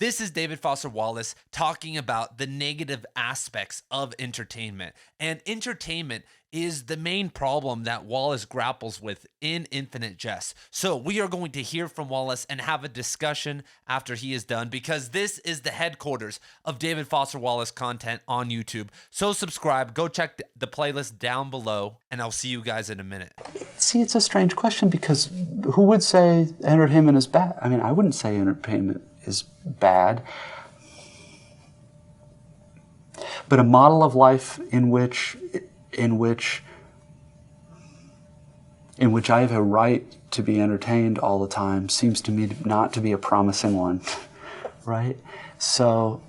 This is David Foster Wallace talking about the negative aspects of entertainment. And entertainment is the main problem that Wallace grapples with in Infinite Jest. So we are going to hear from Wallace and have a discussion after he is done, because this is the headquarters of David Foster Wallace content on YouTube. So subscribe, go check the playlist down below, and I'll see you guys in a minute. See, it's a strange question, because who would say entertainment is bad? I mean, I wouldn't say entertainment is bad. But a model of life in which I have a right to be entertained all the time seems to me not to be a promising one, right? So,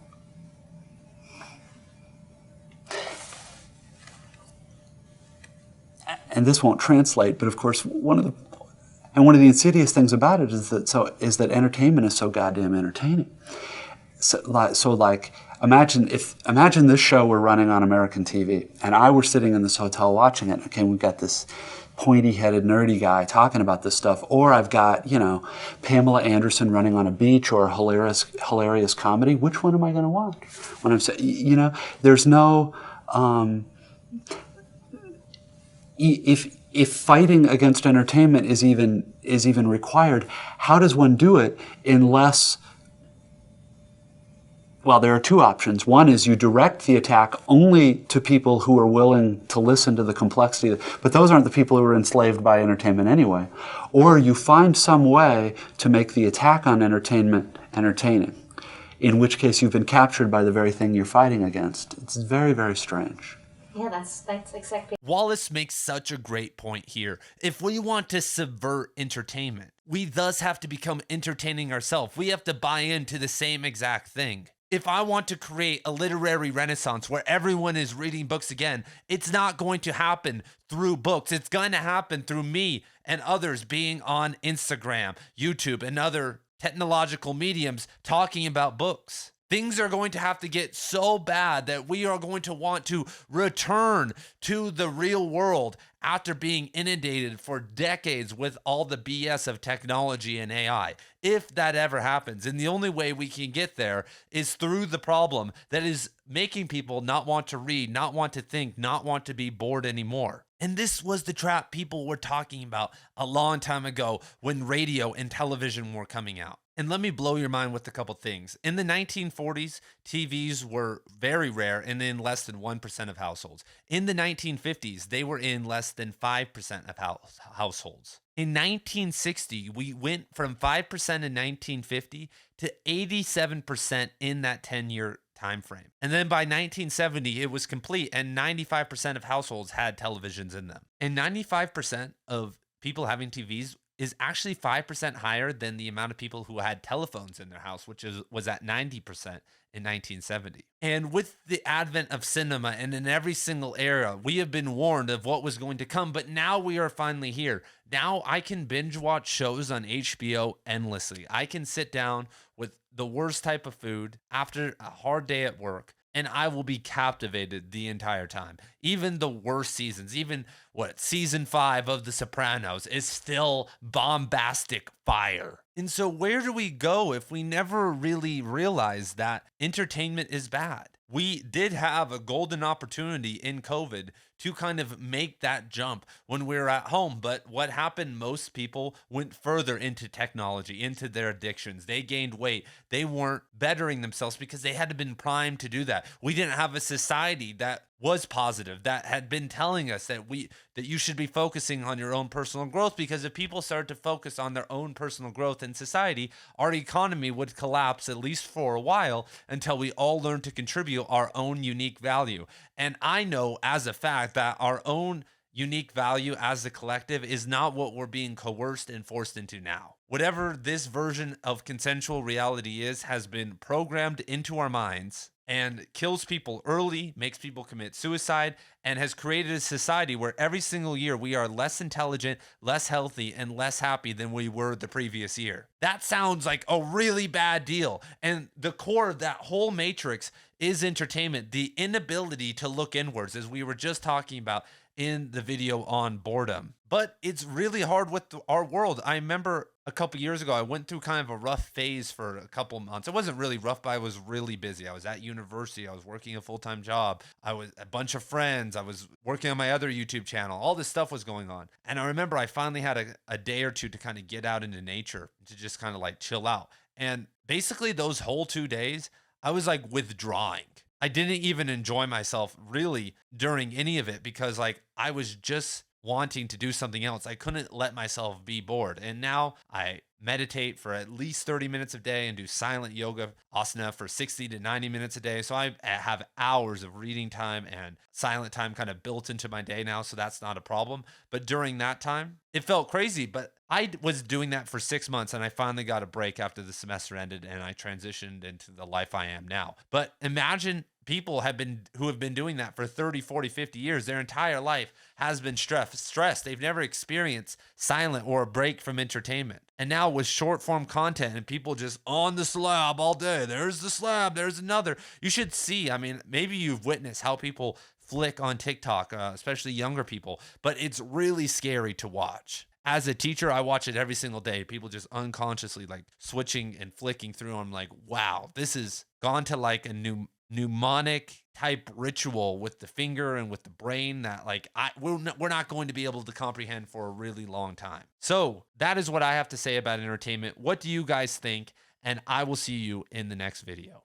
and this won't translate, but of course one of the insidious things about it is that entertainment is so goddamn entertaining. Imagine this show were running on American TV, and I were sitting in this hotel watching it. Okay, we've got this pointy-headed, nerdy guy talking about this stuff, or I've got, Pamela Anderson running on a beach, or a hilarious comedy. Which one am I going to watch? When I'm saying, there's no, if fighting against entertainment is even required, how does one do it unless? Well, there are two options. One is you direct the attack only to people who are willing to listen to the complexity, but those aren't the people who are enslaved by entertainment anyway. Or you find some way to make the attack on entertainment entertaining, in which case you've been captured by the very thing you're fighting against. It's very, very strange. Yeah, that's exactly. Wallace makes such a great point here. If we want to subvert entertainment, we thus have to become entertaining ourselves. We have to buy into the same exact thing. If I want to create a literary renaissance where everyone is reading books again, it's not going to happen through books. It's going to happen through me and others being on Instagram, YouTube, and other technological mediums talking about books. Things are going to have to get so bad that we are going to want to return to the real world after being inundated for decades with all the BS of technology and AI, if that ever happens. And the only way we can get there is through the problem that is making people not want to read, not want to think, not want to be bored anymore. And this was the trap people were talking about a long time ago when radio and television were coming out. And let me blow your mind with a couple things. In the 1940s, TVs were very rare and in less than 1% of households. In the 1950s, they were in less than 5% of households. In 1960, we went from 5% in 1950 to 87% in that 10-year time frame. And then by 1970, it was complete, and 95% of households had televisions in them. And 95% of people having TVs is actually 5% higher than the amount of people who had telephones in their house, which was at 90% in 1970. And with the advent of cinema, and in every single era, we have been warned of what was going to come, but now we are finally here. Now I can binge watch shows on HBO endlessly. I can sit down with the worst type of food after a hard day at work, and I will be captivated the entire time. Even the worst seasons, even season 5 of The Sopranos is still bombastic fire. And so where do we go if we never really realize that entertainment is bad? We did have a golden opportunity in COVID to kind of make that jump when we were at home. But what happened? Most people went further into technology, into their addictions. They gained weight. They weren't bettering themselves because they had been primed to do that. We didn't have a society that was positive, that had been telling us that you should be focusing on your own personal growth, because if people started to focus on their own personal growth in society, our economy would collapse, at least for a while, until we all learn to contribute our own unique value. And I know as a fact that our own unique value as a collective is not what we're being coerced and forced into now. Whatever this version of consensual reality is has been programmed into our minds and kills people early, makes people commit suicide, and has created a society where every single year we are less intelligent, less healthy, and less happy than we were the previous year. That sounds like a really bad deal. And the core of that whole matrix is entertainment, the inability to look inwards, as we were just talking about, in the video on boredom. But it's really hard with our world. I remember a couple years ago, I went through kind of a rough phase for a couple months. It wasn't really rough, but I was really busy. I was at university. I was working a full-time job. I was a bunch of friends. I was working on my other YouTube channel. All this stuff was going on. And I remember I finally had a day or two to kind of get out into nature, to just kind of like chill out. And basically those whole 2 days, I was like withdrawing. I didn't even enjoy myself really during any of it because like I was just wanting to do something else. I couldn't let myself be bored. And now I meditate for at least 30 minutes a day and do silent yoga asana for 60 to 90 minutes a day. So I have hours of reading time and silent time kind of built into my day now. So that's not a problem. But during that time, it felt crazy. But I was doing that for 6 months and I finally got a break after the semester ended and I transitioned into the life I am now. But imagine people who have been doing that for 30, 40, 50 years. Their entire life has been stressed. They've never experienced silent or a break from entertainment. And now with short form content and people just on the slab all day, there's the slab, there's another. You should see, I mean, maybe you've witnessed how people flick on TikTok, especially younger people, but it's really scary to watch. As a teacher, I watch it every single day. People just unconsciously like switching and flicking through. I'm like, wow, this has gone to like a mnemonic type ritual with the finger and with the brain that like we're not going to be able to comprehend for a really long time. So that is what I have to say about entertainment. What do you guys think? And I will see you in the next video.